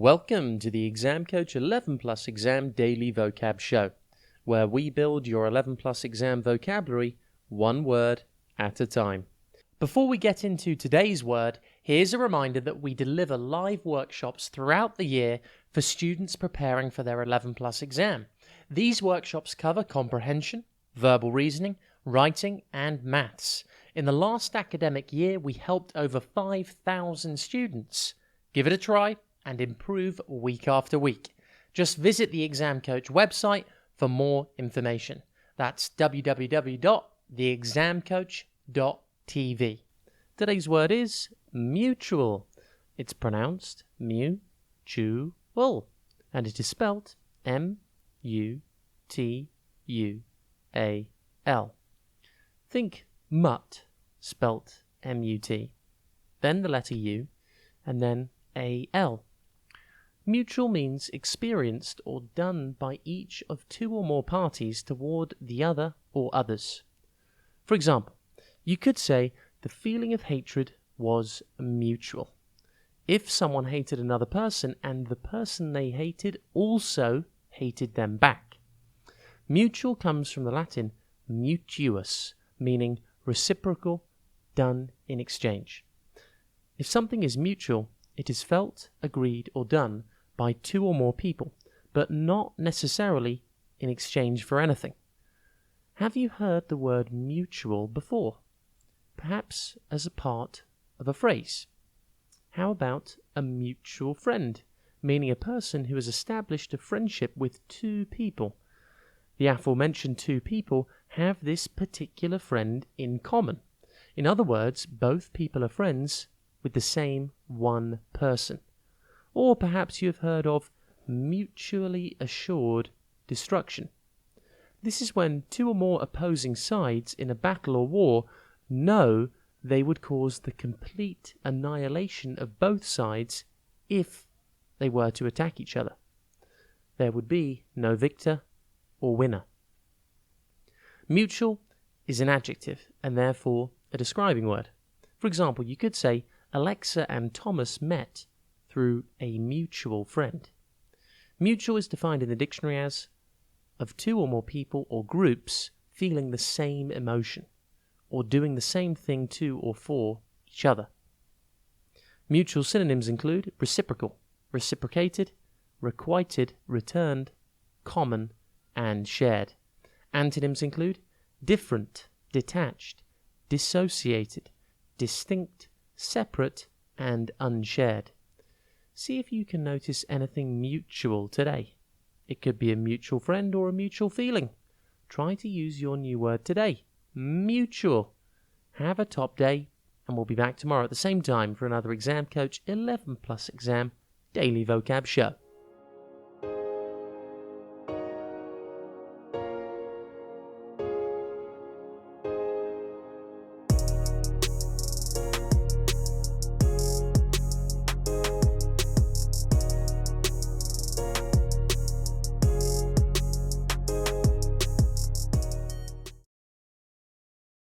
Welcome to the Exam Coach 11 Plus Exam Daily Vocab Show, where we build your 11 Plus exam vocabulary one word at a time. Before we get into today's word, here's a reminder that we deliver live workshops throughout the year for students preparing for their 11 Plus exam. These workshops cover comprehension, verbal reasoning, writing, and maths. In the last academic year, we helped over 5,000 students. Give it a try and improve week after week. Just visit the Exam Coach website for more information. That's www.theexamcoach.tv. Today's word is mutual. It's pronounced mu-chu-ul, and it is spelt M-U-T-U-A-L. Think mutt, spelt M-U-T, then the letter U, and then A-L. Mutual means experienced or done by each of two or more parties toward the other or others. For example, you could say the feeling of hatred was mutual. If someone hated another person and the person they hated also hated them back. Mutual comes from the Latin mutuus, meaning reciprocal, done in exchange. If something is mutual, it is felt, agreed, or done by two or more people, but not necessarily in exchange for anything. Have you heard the word mutual before? Perhaps as a part of a phrase. How about a mutual friend, meaning a person who has established a friendship with two people? The aforementioned two people have this particular friend in common. In other words, both people are friends with the same one person. Or perhaps you have heard of mutually assured destruction. This is when two or more opposing sides in a battle or war know they would cause the complete annihilation of both sides if they were to attack each other. There would be no victor or winner. Mutual is an adjective and therefore a describing word. For example, you could say Alexa and Thomas met through a mutual friend. Mutual is defined in the dictionary as of two or more people or groups feeling the same emotion or doing the same thing to or for each other. Mutual synonyms include reciprocal, reciprocated, requited, returned, common, and shared. Antonyms include different, detached, dissociated, distinct, separate, and unshared. See if you can notice anything mutual today. It could be a mutual friend or a mutual feeling. Try to use your new word today. Mutual. Have a top day, and we'll be back tomorrow at the same time for another Exam Coach 11 Plus Exam Daily Vocab Show.